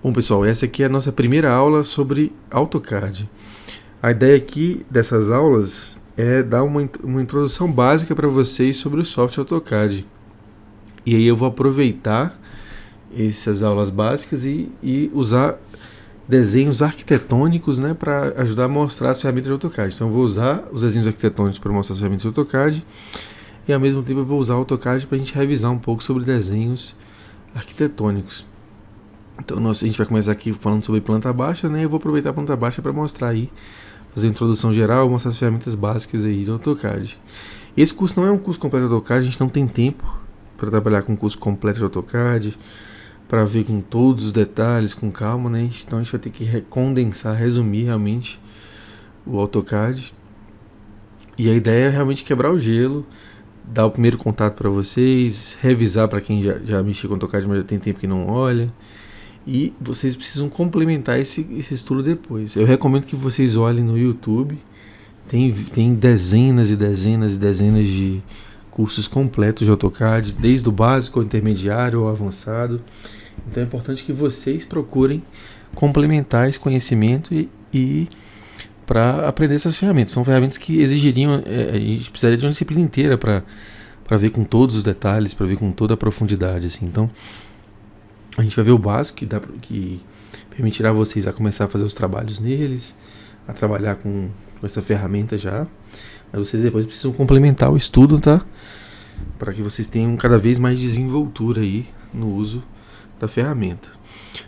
Bom, pessoal, essa aqui é a nossa primeira aula sobre AutoCAD. A ideia aqui dessas aulas é dar uma introdução básica para vocês sobre o software AutoCAD. E aí eu vou aproveitar essas aulas básicas e usar desenhos arquitetônicos, né, para ajudar a mostrar as ferramentas de AutoCAD. Então eu vou usar os desenhos arquitetônicos para mostrar as ferramentas de AutoCAD e ao mesmo tempo eu vou usar o AutoCAD para a gente revisar um pouco sobre desenhos arquitetônicos. Então a gente vai começar aqui falando sobre planta baixa, né? Eu vou aproveitar a planta baixa para mostrar aí, fazer a introdução geral, mostrar as ferramentas básicas aí do AutoCAD. Esse curso não é um curso completo de AutoCAD, a gente não tem tempo para trabalhar com um curso completo de AutoCAD, para ver com todos os detalhes, com calma, né? Então a gente vai ter que condensar, resumir realmente o AutoCAD. E a ideia é realmente quebrar o gelo, dar o primeiro contato para vocês, revisar para quem já mexeu com AutoCAD, mas já tem tempo que não olha. E vocês precisam complementar esse estudo depois. Eu recomendo que vocês olhem no YouTube. Tem dezenas e dezenas e dezenas de cursos completos de AutoCAD, desde o básico ao intermediário ao avançado. Então é importante que vocês procurem complementar esse conhecimento e para aprender essas ferramentas. São ferramentas que exigiriam, a gente precisaria de uma disciplina inteira para ver com todos os detalhes, para ver com toda a profundidade, assim. Então a gente vai ver o básico que permitirá vocês a começar a fazer os trabalhos neles, a trabalhar com essa ferramenta já. Mas vocês depois precisam complementar o estudo, tá? Para que vocês tenham cada vez mais desenvoltura aí no uso da ferramenta.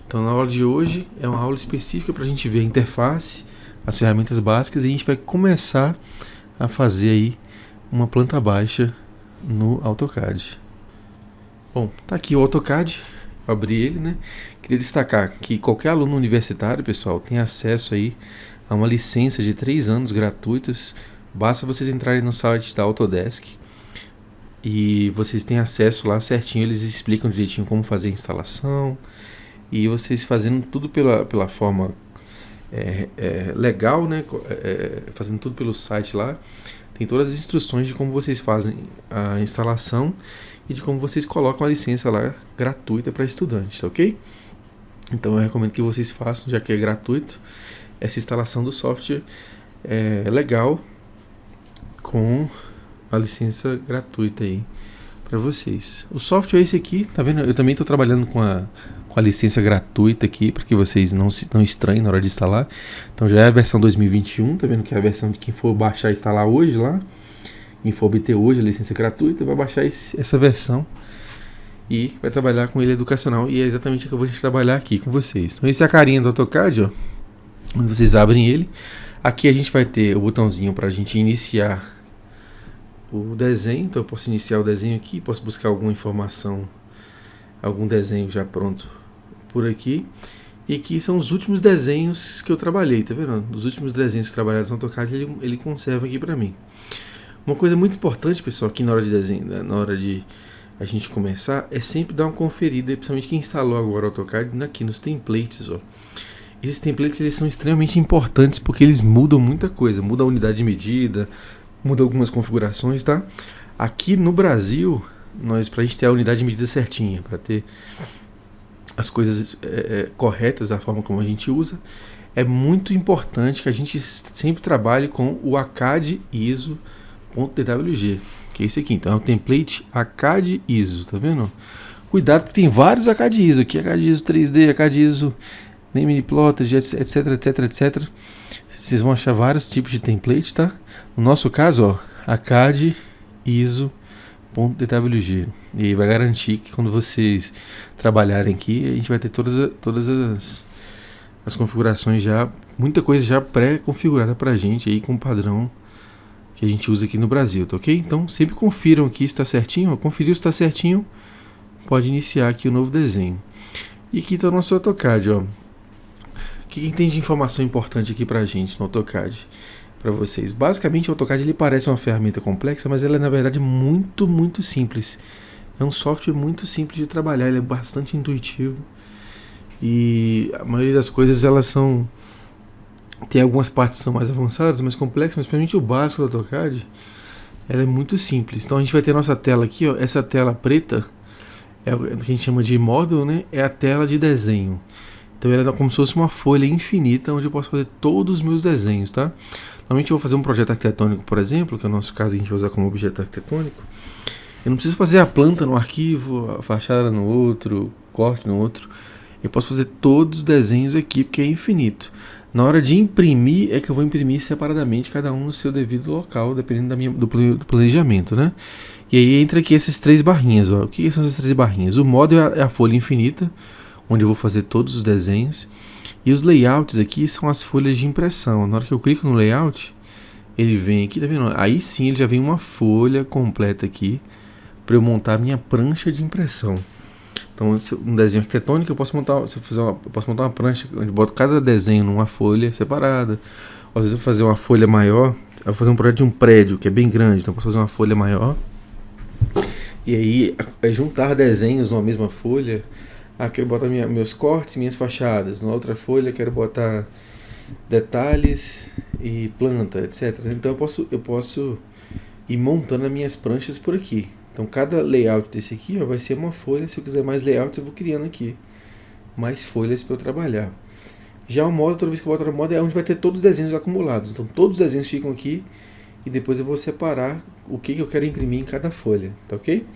Então na aula de hoje é uma aula específica para a gente ver a interface, as ferramentas básicas, e a gente vai começar a fazer aí uma planta baixa no AutoCAD. Bom, tá aqui o AutoCAD. Abrir ele, né? Queria destacar que qualquer aluno universitário, pessoal, tem acesso aí a uma licença de 3 anos gratuitas. Basta vocês entrarem no site da Autodesk e vocês têm acesso lá certinho. Eles explicam direitinho como fazer a instalação e vocês fazendo tudo pela forma legal, né? Fazendo tudo pelo site lá. Tem todas as instruções de como vocês fazem a instalação e de como vocês colocam a licença lá gratuita para estudantes, tá ok? Então eu recomendo que vocês façam, já que é gratuito, essa instalação do software legal com a licença gratuita aí para vocês. O software é esse aqui, tá vendo? Eu também estou trabalhando com a licença gratuita aqui, para que vocês não estranhem na hora de instalar. Então já é a versão 2021, tá vendo que é a versão de quem for baixar e instalar hoje lá. Quem for obter hoje a licença gratuita vai baixar essa versão e vai trabalhar com ele educacional, e é exatamente o que eu vou trabalhar aqui com vocês. Então essa é a carinha do AutoCAD, ó, onde vocês abrem ele. Aqui a gente vai ter o botãozinho para a gente iniciar o desenho. Então eu posso iniciar o desenho aqui, posso buscar alguma informação, algum desenho já pronto por aqui. E aqui são os últimos desenhos que eu trabalhei, tá vendo? Os últimos desenhos trabalhados no AutoCAD ele conserva aqui para mim. Uma coisa muito importante, pessoal, aqui na hora de desenho, né, na hora de a gente começar, é sempre dar uma conferida, principalmente quem instalou agora o AutoCAD, aqui nos templates, ó. Esses templates eles são extremamente importantes porque eles mudam muita coisa, muda a unidade de medida, muda algumas configurações, tá? Aqui no Brasil, pra gente ter a unidade de medida certinha, para ter as coisas corretas da forma como a gente usa, é muito importante que a gente sempre trabalhe com o ACAD ISO.dwg, que é esse aqui. Então é o template ACAD ISO, tá vendo? Cuidado porque tem vários ACAD ISO aqui, ACAD ISO 3D, ACAD ISO Nameplot, etc, etc, etc. Vocês vão achar vários tipos de template, tá? No nosso caso, ó, ACAD ISO.dwg. E aí vai garantir que quando vocês trabalharem aqui, a gente vai ter todas as configurações já, muita coisa já pré-configurada pra gente aí com o padrão que a gente usa aqui no Brasil, tá ok? Então sempre confiram aqui se está certinho, ó. Conferiu se está certinho, pode iniciar aqui o novo desenho. E aqui está o nosso AutoCAD, ó. O que tem de informação importante aqui pra gente no AutoCAD, para vocês? Basicamente o AutoCAD ele parece uma ferramenta complexa, mas ela é na verdade muito, muito simples. É um software muito simples de trabalhar, ele é bastante intuitivo e a maioria das coisas elas são... Tem algumas partes que são mais avançadas, mais complexas, mas principalmente o básico do AutoCAD, ela é muito simples. Então a gente vai ter nossa tela aqui, ó, essa tela preta é o que a gente chama de módulo, né? É a tela de desenho. Então ela é como se fosse uma folha infinita onde eu posso fazer todos os meus desenhos, tá? Normalmente eu vou fazer um projeto arquitetônico, por exemplo, que é o nosso caso a gente vai usar como objeto arquitetônico. Eu não preciso fazer a planta no arquivo, a fachada no outro, corte no outro. Eu posso fazer todos os desenhos aqui porque é infinito. Na hora de imprimir é que eu vou imprimir separadamente, cada um no seu devido local, dependendo do planejamento, né? E aí entra aqui essas 3 barrinhas, ó. O que são essas 3 barrinhas? O modo é a folha infinita, onde eu vou fazer todos os desenhos. E os layouts aqui são as folhas de impressão. Na hora que eu clico no layout, ele vem aqui, tá vendo? Aí sim ele já vem uma folha completa aqui para eu montar a minha prancha de impressão. Então, um desenho arquitetônico, eu posso montar uma prancha onde eu boto cada desenho numa folha separada. Ou às vezes eu vou fazer uma folha maior, eu vou fazer um projeto de um prédio que é bem grande, então eu posso fazer uma folha maior. E aí, é juntar desenhos numa mesma folha. Ah, quero botar meus cortes, minhas fachadas. Na outra folha, quero botar detalhes e planta, etc. Então eu posso ir montando as minhas pranchas por aqui. Então cada layout desse aqui, ó, vai ser uma folha. Se eu quiser mais layouts, eu vou criando aqui mais folhas para eu trabalhar. Já o modo, toda vez que eu boto no modo, é onde vai ter todos os desenhos acumulados. Então todos os desenhos ficam aqui e depois eu vou separar o que eu quero imprimir em cada folha, tá ok?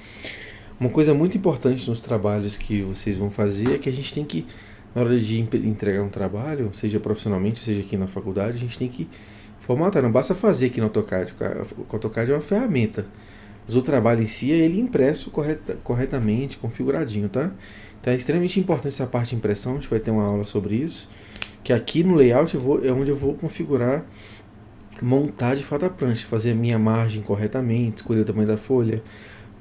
Uma coisa muito importante nos trabalhos que vocês vão fazer é que a gente tem que, na hora de entregar um trabalho, seja profissionalmente, seja aqui na faculdade, a gente tem que formatar. Não basta fazer aqui no AutoCAD. O AutoCAD é uma ferramenta. Mas o trabalho em si é ele impresso corretamente, configuradinho, tá? Então é extremamente importante essa parte de impressão. A gente vai ter uma aula sobre isso. Que aqui no layout é onde eu vou configurar, montar de fato a prancha, fazer a minha margem corretamente, escolher o tamanho da folha,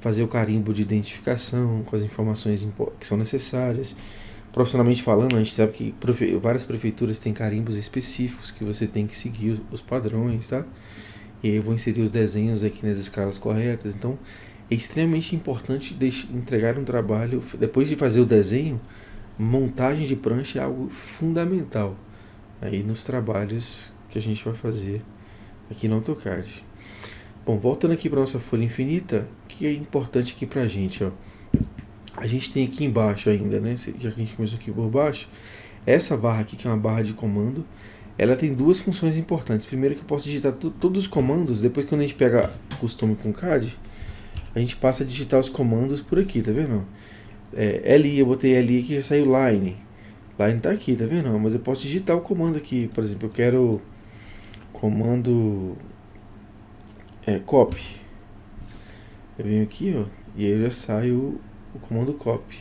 fazer o carimbo de identificação com as informações que são necessárias. Profissionalmente falando, a gente sabe que várias prefeituras têm carimbos específicos que você tem que seguir os padrões, tá? E aí eu vou inserir os desenhos aqui nas escalas corretas. Então é extremamente importante entregar um trabalho, depois de fazer o desenho, montagem de prancha é algo fundamental aí nos trabalhos que a gente vai fazer aqui no AutoCAD. Bom, voltando aqui para nossa folha infinita, o que é importante aqui para a gente, ó? A gente tem aqui embaixo ainda, né? Já que a gente começou aqui por baixo, essa barra aqui, que é uma barra de comando, ela tem 2 funções importantes. Primeiro, que eu posso digitar todos os comandos. Depois, quando a gente pega costume com CAD, a gente passa a digitar os comandos por aqui, tá vendo? LI, eu botei LI aqui, já saiu line. Line tá aqui, tá vendo? Mas eu posso digitar o comando aqui. Por exemplo, eu quero comando copy. Eu venho aqui, ó, e aí já sai o comando copy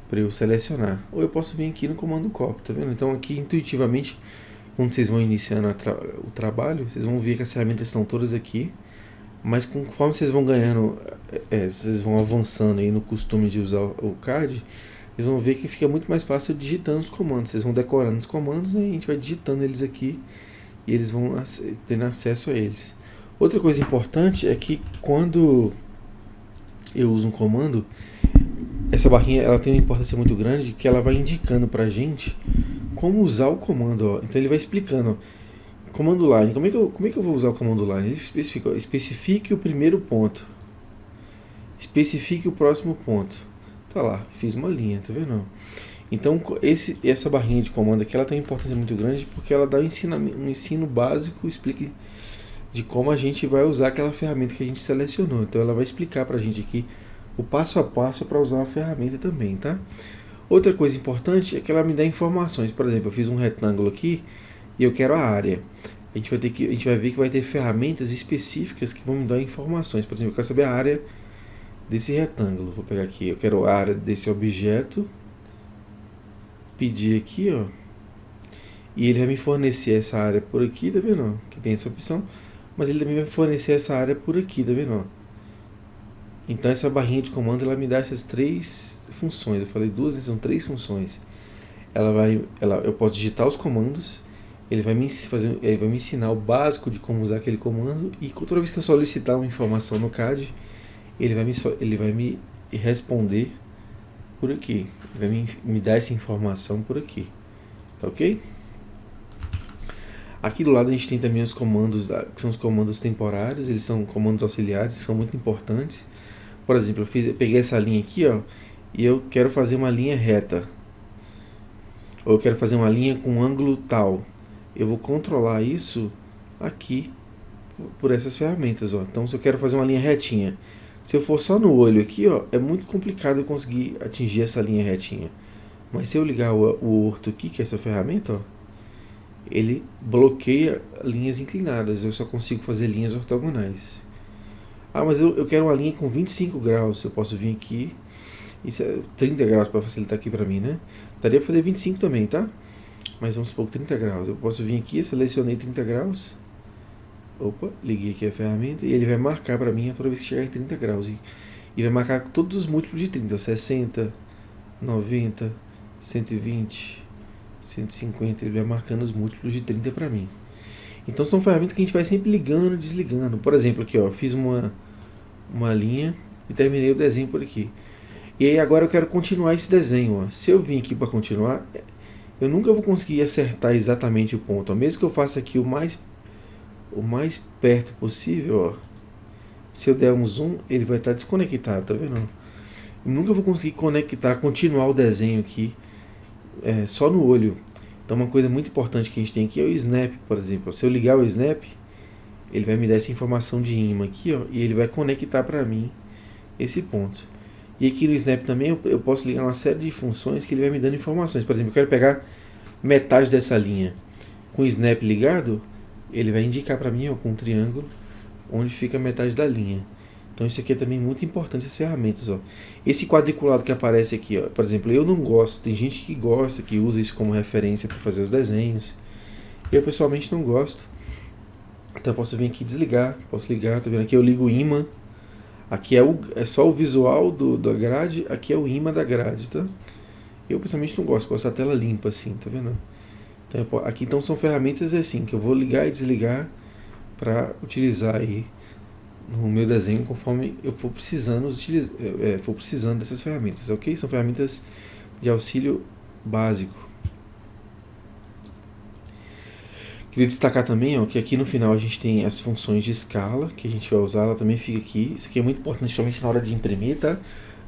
para eu selecionar. Ou eu posso vir aqui no comando copy, tá vendo? Então aqui intuitivamente, quando vocês vão iniciando o trabalho, vocês vão ver que as ferramentas estão todas aqui, mas conforme vocês vão ganhando, vocês vão avançando aí no costume de usar o CAD, vocês vão ver que fica muito mais fácil digitando os comandos. Vocês vão decorando os comandos, né, e a gente vai digitando eles aqui e eles vão tendo acesso a eles. Outra coisa importante é que quando eu uso um comando, essa barrinha ela tem uma importância muito grande, que ela vai indicando pra gente como usar o comando, ó. Então ele vai explicando, ó, comando line, como é que eu vou usar o comando line? Ele especifica, ó, especifique o primeiro ponto, especifique o próximo ponto. Tá lá, fiz uma linha, tá vendo? Então essa barrinha de comando aqui, ela tem uma importância muito grande, porque ela dá um ensino básico, explica de como a gente vai usar aquela ferramenta que a gente selecionou. Então ela vai explicar pra gente aqui o passo a passo para usar a ferramenta também, tá? Outra coisa importante é que ela me dá informações. Por exemplo, eu fiz um retângulo aqui e eu quero a área. A gente vai ver que vai ter ferramentas específicas que vão me dar informações. Por exemplo, eu quero saber a área desse retângulo. Vou pegar aqui, eu quero a área desse objeto, pedir aqui, ó, e ele vai me fornecer essa área por aqui, tá vendo? Que tem essa opção, mas ele também vai fornecer essa área por aqui, tá vendo? Então essa barrinha de comando ela me dá essas 3 funções. Eu falei 2, né? São 3 funções. Eu posso digitar os comandos, ele vai me ensinar o básico de como usar aquele comando, e toda vez que eu solicitar uma informação no CAD, ele vai me responder por aqui. Ele vai me dar essa informação por aqui. Tá ok? Aqui do lado a gente tem também os comandos, que são os comandos temporários. Eles são comandos auxiliares, são muito importantes. Por exemplo, eu peguei essa linha aqui, ó, e eu quero fazer uma linha reta. ou eu quero fazer uma linha com ângulo tal. Eu vou controlar isso aqui por essas ferramentas, ó. Então, se eu quero fazer uma linha retinha, se eu for só no olho aqui, ó, é muito complicado eu conseguir atingir essa linha retinha. Mas se eu ligar o orto aqui, que é essa ferramenta, ó, ele bloqueia linhas inclinadas. Eu só consigo fazer linhas ortogonais. Ah, mas eu quero uma linha com 25 graus. Eu posso vir aqui. Isso é 30 graus para facilitar aqui para mim, né? Daria para fazer 25 também, tá? Mas vamos supor 30 graus. Eu posso vir aqui, selecionei 30 graus. Opa, liguei aqui a ferramenta. E ele vai marcar para mim toda vez que chegar em 30 graus. E vai marcar todos os múltiplos de 30. 60, 90, 120, 150. Ele vai marcando os múltiplos de 30 para mim. Então são ferramentas que a gente vai sempre ligando e desligando. Por exemplo, aqui, ó, fiz uma linha e terminei o desenho por aqui. E aí agora eu quero continuar esse desenho, ó. Se eu vim aqui para continuar, eu nunca vou conseguir acertar exatamente o ponto, ó. Mesmo que eu faça aqui o mais perto possível, ó. Se eu der um zoom, ele vai estar desconectado, tá vendo? Eu nunca vou conseguir continuar o desenho aqui só no olho. Então uma coisa muito importante que a gente tem aqui é o snap, por exemplo. Se eu ligar o snap, ele vai me dar essa informação de ímã aqui, ó, e ele vai conectar para mim esse ponto. E aqui no snap também eu posso ligar uma série de funções que ele vai me dando informações. Por exemplo, eu quero pegar metade dessa linha. Com o snap ligado, ele vai indicar para mim, ó, com um triângulo, onde fica a metade da linha. Então isso aqui é também muito importante, essas ferramentas, ó. Esse quadriculado que aparece aqui, ó, por exemplo, eu não gosto. Tem gente que gosta, que usa isso como referência para fazer os desenhos. Eu pessoalmente não gosto. Então eu posso vir aqui e desligar, posso ligar, tá vendo? Aqui eu ligo o ímã. Aqui é só o visual da grade, aqui é o ímã da grade, tá? Eu pessoalmente não gosto da tela limpa assim, tá vendo? Então, aqui então são ferramentas assim, que eu vou ligar e desligar para utilizar aí no meu desenho conforme eu for precisando, dessas ferramentas, ok? São ferramentas de auxílio básico. Queria destacar também, ó, que aqui no final a gente tem as funções de escala, que a gente vai usar, ela também fica aqui. Isso aqui é muito importante, principalmente na hora de imprimir, tá?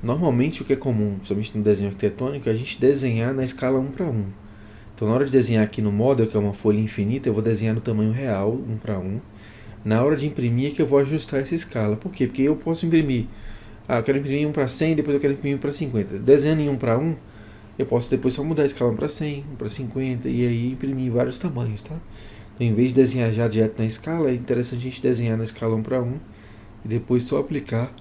Normalmente o que é comum, principalmente no desenho arquitetônico, é a gente desenhar na escala 1 para 1. Então na hora de desenhar aqui no model, que é uma folha infinita, eu vou desenhar no tamanho real, 1 para 1. Na hora de imprimir é que eu vou ajustar essa escala. Por quê? Porque eu posso imprimir, eu quero imprimir 1 para 100, depois eu quero imprimir 1 para 50. Desenhando em 1 para 1, eu posso depois só mudar a escala 1 para 100, 1 para 50, e aí imprimir vários tamanhos, tá? Então, em vez de desenhar já direto na escala, é interessante a gente desenhar na escala 1 para 1 e depois só aplicar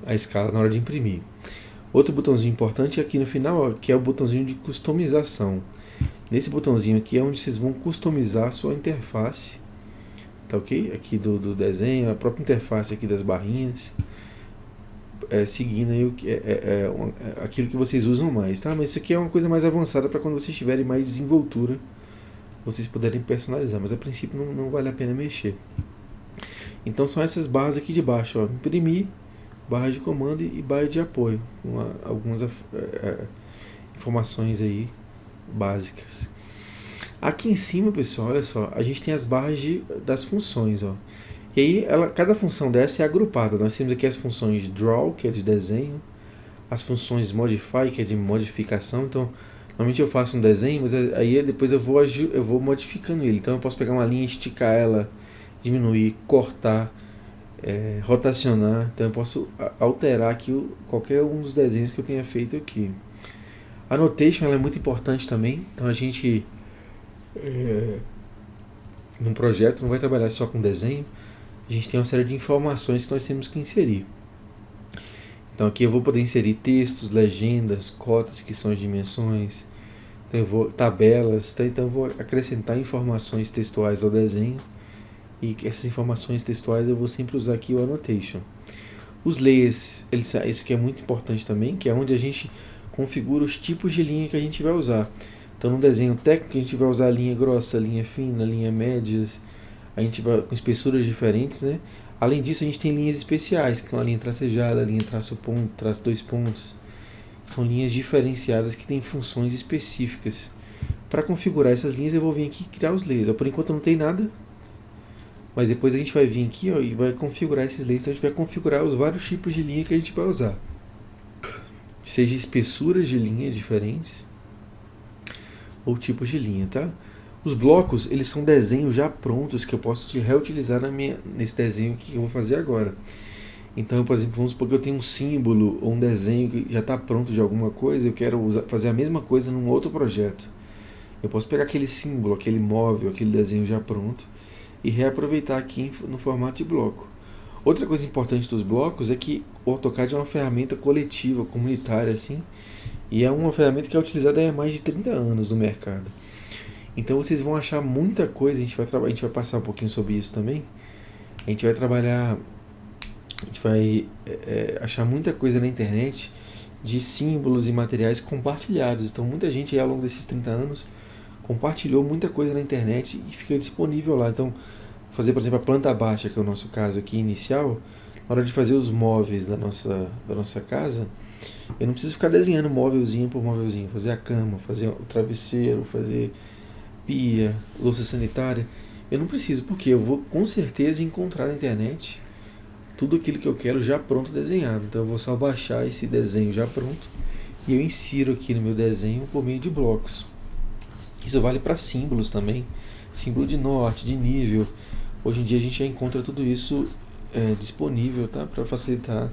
a escala na hora de imprimir. Outro botãozinho importante é aqui no final, ó, que é o botãozinho de customização. Nesse botãozinho aqui é onde vocês vão customizar a sua interface, tá ok? Aqui do desenho, a própria interface aqui das barrinhas, seguindo aí aquilo que vocês usam mais, tá? Mas isso aqui é uma coisa mais avançada para quando vocês tiverem mais desenvoltura, vocês puderem personalizar, mas a princípio não vale a pena mexer. Então são essas barras aqui de baixo, ó, imprimir, barra de comando e barra de apoio, com algumas informações aí básicas. Aqui em cima, pessoal, olha só, a gente tem as barras das funções, ó. E aí cada função dessa é agrupada. Nós temos aqui as funções draw, que é de desenho, as funções modify, que é de modificação. Então normalmente eu faço um desenho, mas aí depois eu vou modificando ele. Então eu posso pegar uma linha, esticar ela, diminuir, cortar, rotacionar. Então eu posso alterar aqui qualquer um dos desenhos que eu tenha feito aqui. A annotation ela é muito importante também. Então a gente, num projeto, não vai trabalhar só com desenho. A gente tem uma série de informações que nós temos que inserir. Então aqui eu vou poder inserir textos, legendas, cotas, que são as dimensões, tabelas, tá? Então eu vou acrescentar informações textuais ao desenho, e essas informações textuais eu vou sempre usar aqui o annotation. Os layers, isso aqui é muito importante também, que é onde a gente configura os tipos de linha que a gente vai usar. Então no desenho técnico a gente vai usar linha grossa, linha fina, linha médias, a gente vai com espessuras diferentes, né? Além disso, a gente tem linhas especiais, que são a linha tracejada, a linha traço ponto, traço dois pontos. São linhas diferenciadas que têm funções específicas. Para configurar essas linhas, eu vou vir aqui e criar os layers. Por enquanto não tem nada, mas depois a gente vai vir aqui, ó, e vai configurar esses layers. Então a gente vai configurar os vários tipos de linha que a gente vai usar. Seja espessuras de linha diferentes, ou tipos de linha, tá? Os blocos, eles são desenhos já prontos que eu posso reutilizar nesse desenho que eu vou fazer agora. Então, por exemplo, vamos supor que eu tenho um símbolo ou um desenho que já está pronto de alguma coisa, eu quero fazer a mesma coisa num outro projeto. Eu posso pegar aquele símbolo, aquele móvel, aquele desenho já pronto e reaproveitar aqui no formato de bloco. Outra coisa importante dos blocos é que o AutoCAD é uma ferramenta coletiva, comunitária, assim, e é uma ferramenta que é utilizada há mais de 30 anos no mercado. Então vocês vão achar muita coisa, a gente vai passar um pouquinho sobre isso também. A gente vai trabalhar, a gente vai achar muita coisa na internet de símbolos e materiais compartilhados. Então muita gente aí, ao longo desses 30 anos compartilhou muita coisa na internet e fica disponível lá. Então, fazer, por exemplo, a planta baixa, que é o nosso caso aqui inicial, na hora de fazer os móveis da nossa casa, eu não preciso ficar desenhando móvelzinho por móvelzinho, fazer a cama, fazer o travesseiro, fazer pia, louça sanitária. Eu não preciso, porque eu vou com certeza encontrar na internet tudo aquilo que eu quero já pronto desenhado. Então eu vou só baixar esse desenho já pronto e eu insiro aqui no meu desenho por meio de blocos. Isso vale para símbolos também, símbolo de norte, de nível. Hoje em dia a gente já encontra tudo isso disponível, tá? Para facilitar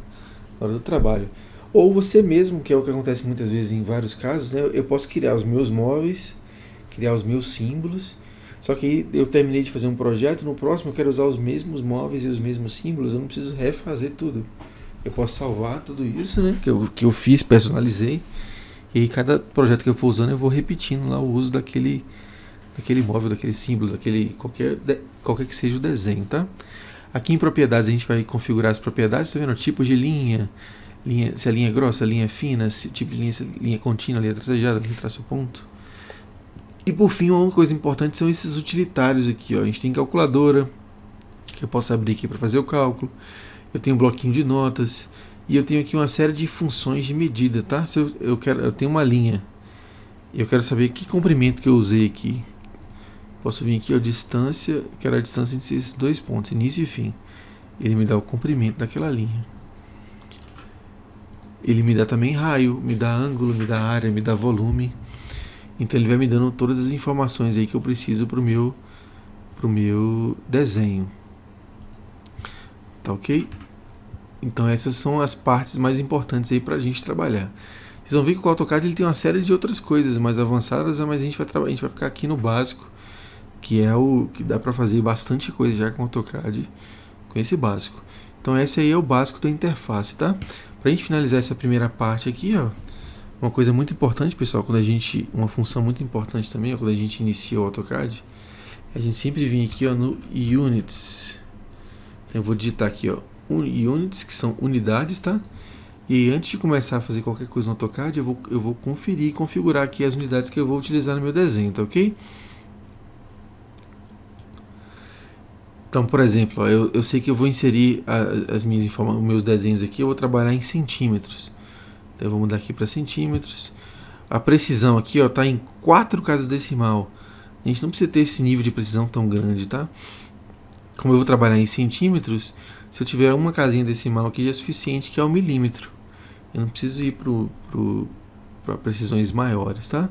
na hora do trabalho. Ou você mesmo, que é o que acontece muitas vezes em vários casos, né? Eu posso criar os meus móveis, criar os meus símbolos, só que aí eu terminei de fazer um projeto, no próximo eu quero usar os mesmos móveis e os mesmos símbolos, eu não preciso refazer tudo. Eu posso salvar tudo isso, né? Que eu fiz, personalizei. E aí cada projeto que eu for usando eu vou repetindo lá o uso daquele móvel, daquele símbolo, qualquer que seja o desenho, tá? Aqui em propriedades a gente vai configurar as propriedades, tá vendo? Tipos de linha, se a linha é grossa, a linha é fina, se tipo de linha, se a linha é contínua, a linha é tracejada, a linha traço ponto. E por fim, uma coisa importante são esses utilitários aqui, ó. A gente tem calculadora, que eu posso abrir aqui para fazer o cálculo. Eu tenho um bloquinho de notas. E eu tenho aqui uma série de funções de medida, tá? Se eu tenho uma linha. E eu quero saber que comprimento que eu usei aqui. Posso vir aqui, ó, distância. Quero a distância entre esses dois pontos, início e fim. Ele me dá o comprimento daquela linha. Ele me dá também raio, me dá ângulo, me dá área, me dá volume. Então ele vai me dando todas as informações aí que eu preciso pro meu desenho. Tá ok? Então essas são as partes mais importantes aí pra gente trabalhar. Vocês vão ver que o AutoCAD ele tem uma série de outras coisas mais avançadas, mas a gente vai ficar aqui no básico, que é o que dá pra fazer bastante coisa já com o AutoCAD, com esse básico. Então esse aí é o básico da interface, tá? Pra gente finalizar essa primeira parte aqui, ó, uma coisa muito importante, pessoal, uma função muito importante também, ó, quando a gente inicia o AutoCAD, a gente sempre vem aqui, ó, no Units. Eu vou digitar aqui, ó, Units, que são unidades, tá? E antes de começar a fazer qualquer coisa no AutoCAD, eu vou conferir e configurar aqui as unidades que eu vou utilizar no meu desenho, tá ok? Então, por exemplo, ó, eu sei que eu vou inserir os meus desenhos aqui, eu vou trabalhar em centímetros. Então eu vou mudar aqui para centímetros. A precisão aqui está em 4 casas decimal. A gente não precisa ter esse nível de precisão tão grande, tá? Como eu vou trabalhar em centímetros, se eu tiver uma casinha decimal aqui já é suficiente, que é o milímetro. Eu não preciso ir para precisões maiores, tá?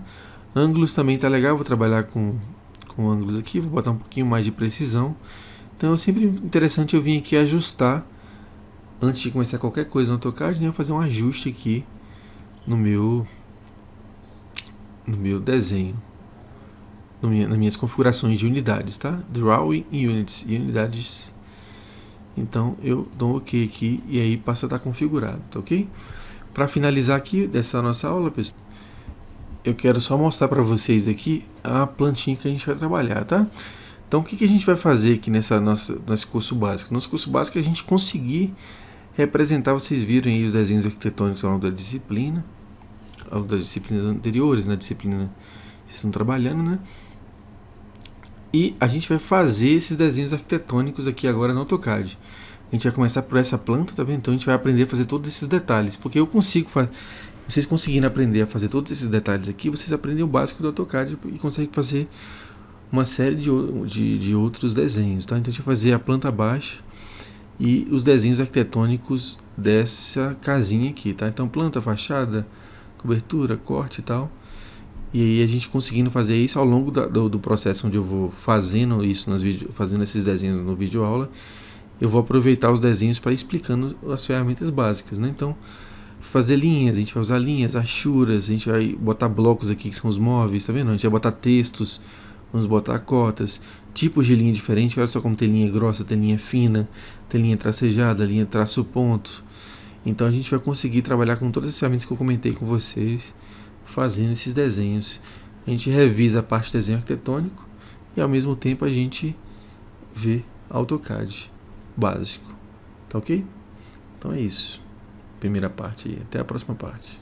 Ângulos também tá legal, vou trabalhar com ângulos aqui, vou botar um pouquinho mais de precisão. Então é sempre interessante eu vir aqui ajustar, antes de começar qualquer coisa no AutoCAD, né, eu fazer um ajuste aqui no meu desenho, nas minhas configurações de unidades, tá? Drawing e Units, e unidades. Então eu dou um OK aqui e aí passa a estar configurado, tá ok? Para finalizar aqui dessa nossa aula, pessoal, eu quero só mostrar para vocês aqui a plantinha que a gente vai trabalhar, tá? Então o que a gente vai fazer aqui nesse curso básico? Nosso curso básico é a gente conseguir representar, vocês viram aí os desenhos arquitetônicos ao longo da disciplina, ao longo das disciplinas anteriores, na disciplina que estão trabalhando, né? E a gente vai fazer esses desenhos arquitetônicos aqui agora no AutoCAD. A gente vai começar por essa planta, tá vendo? Então a gente vai aprender a fazer todos esses detalhes, porque eu consigo fazer. Vocês conseguindo aprender a fazer todos esses detalhes aqui, vocês aprendem o básico do AutoCAD e conseguem fazer uma série de outros desenhos, tá? Então a gente vai fazer a planta baixa e os desenhos arquitetônicos dessa casinha aqui, tá? Então planta, fachada, cobertura, corte e tal. E aí a gente conseguindo fazer isso ao longo do processo onde eu vou fazendo isso fazendo esses desenhos no vídeo aula, eu vou aproveitar os desenhos para ir explicando as ferramentas básicas, né? Então, fazer linhas, a gente vai usar linhas, achuras, a gente vai botar blocos aqui que são os móveis, tá vendo? A gente vai botar textos, vamos botar cotas, tipos de linha diferente, olha só como tem linha grossa, tem linha fina, tem linha tracejada, linha traço ponto. Então a gente vai conseguir trabalhar com todas as ferramentas que eu comentei com vocês, fazendo esses desenhos. A gente revisa a parte de desenho arquitetônico e ao mesmo tempo a gente vê AutoCAD básico. Tá ok? Então é isso. Primeira parte aí. Até a próxima parte.